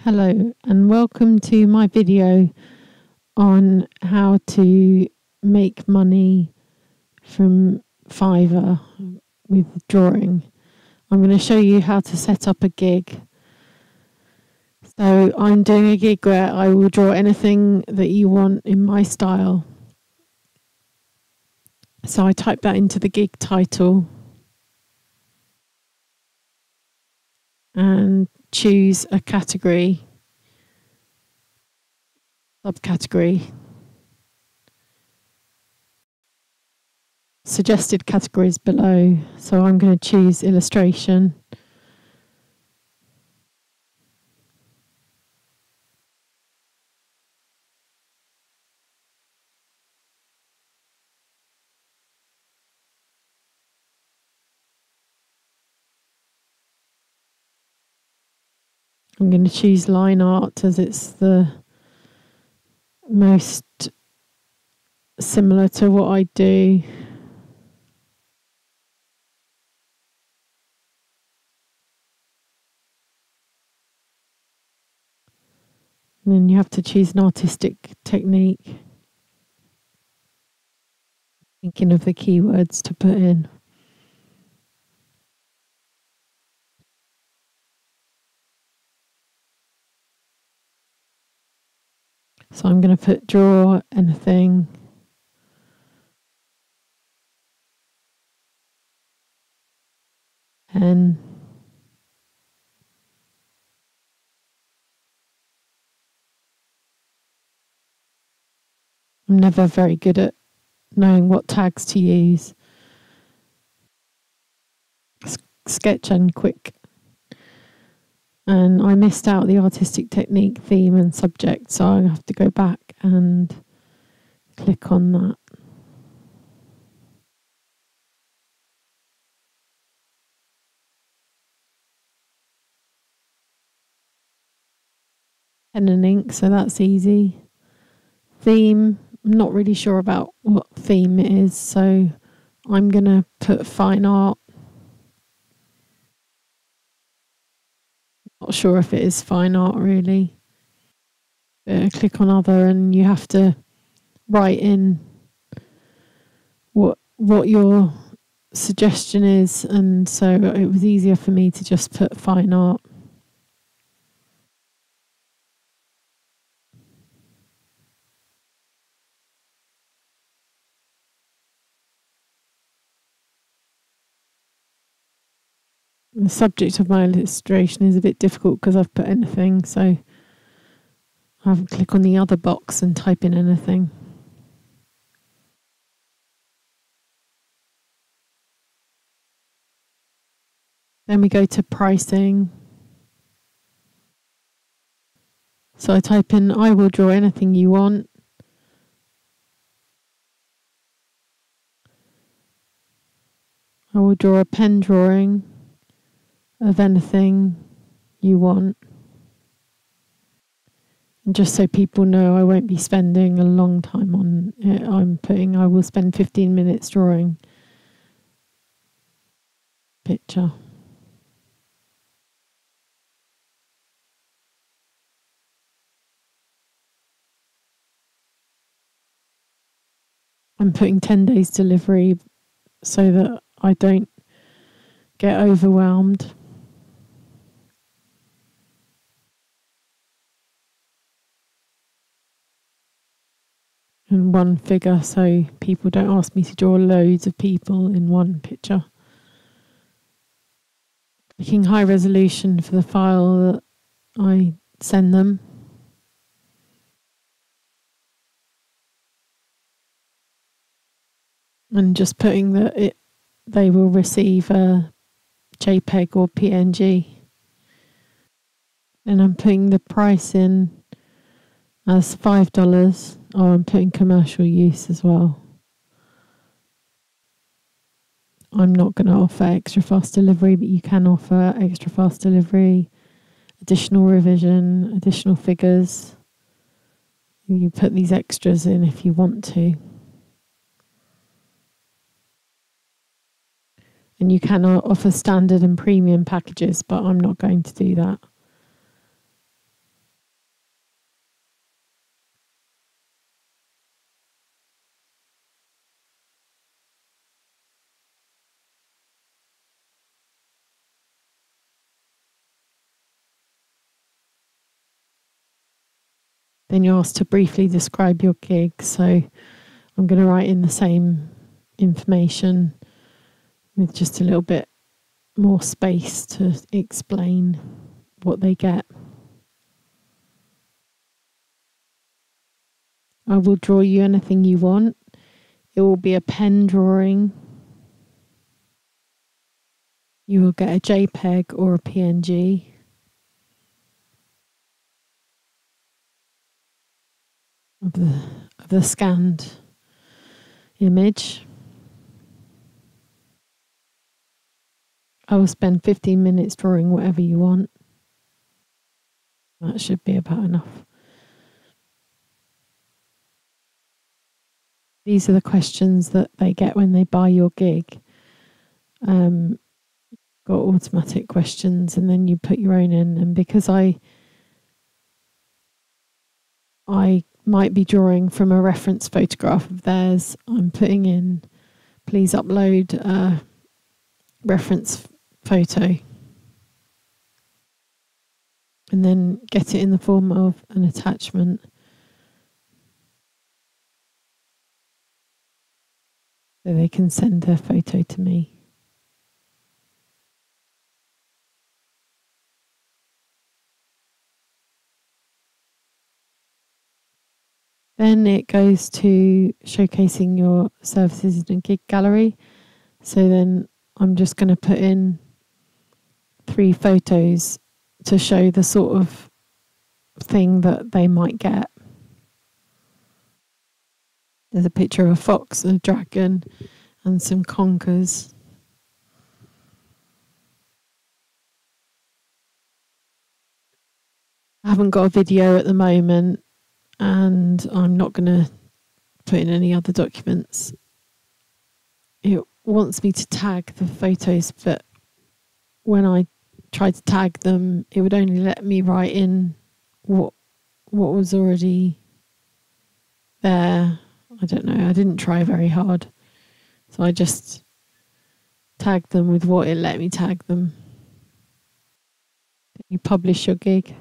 Hello and welcome to my video on how to make money from Fiverr with drawing. I'm going to show you how to set up a gig. So I'm doing a gig where I will draw anything that you want in my style. So I type that into the gig title and choose a category, subcategory. Suggested categories below. So I'm going to choose illustration. I'm going to choose line art as it's the most similar to what I do. And then you have to choose an artistic technique. Thinking of the keywords to put in. So I'm going to put draw anything. And I'm never very good at knowing what tags to use. Sketch and quick. And I missed out the artistic technique, theme and subject, so I have to go back and click on that. Pen and ink, so that's easy. Theme, I'm not really sure about what theme it is, so I'm going to put fine art. Not sure if it is fine art really. Click on other and you have to write in what your suggestion is, and so it was easier for me to just put fine art. The subject of my illustration is a bit difficult because I've put anything, so I have to click on the other box and type in anything. Then we go to pricing. So I type in, I will draw anything you want. I will draw a pen drawing of anything you want. And just so people know, I won't be spending a long time on it. I will spend 15 minutes drawing picture. I'm putting 10 days delivery so that I don't get overwhelmed. And one figure, so people don't ask me to draw loads of people in one picture. Clicking high resolution for the file that I send them. And just putting that they will receive a JPEG or PNG. And I'm putting the price in as $5. Oh, I'm putting commercial use as well. I'm not going to offer extra fast delivery, but you can offer extra fast delivery, additional revision, additional figures. You put these extras in if you want to. And you can offer standard and premium packages, but I'm not going to do that. Then you're asked to briefly describe your gig. So I'm going to write in the same information with just a little bit more space to explain what they get. I will draw you anything you want. It will be a pen drawing. You will get a JPEG or a PNG. Of the scanned image. I will spend 15 minutes drawing whatever you want. That should be about enough. These are the questions that they get when they buy your gig. Got automatic questions, and then you put your own in. And because I might be drawing from a reference photograph of theirs, I'm putting in, please upload a reference photo. And then get it in the form of an attachment. So they can send their photo to me. Then it goes to showcasing your services in a gig gallery. So then I'm just going to put in 3 photos to show the sort of thing that they might get. There's a picture of a fox, a dragon, and some conkers. I haven't got a video at the moment, and I'm not going to put in any other documents. It wants me to tag the photos, but when I tried to tag them, it would only let me write in what was already there. I don't know. I didn't try very hard. So I just tagged them with what it let me tag them. You publish your gig.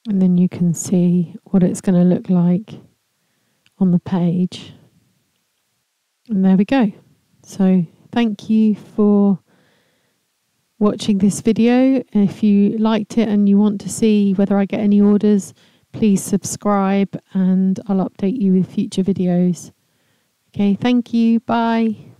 And then you can see what it's going to look like on the page. And there we go. So thank you for watching this video. If you liked it and you want to see whether I get any orders, please subscribe and I'll update you with future videos. Okay, thank you. Bye.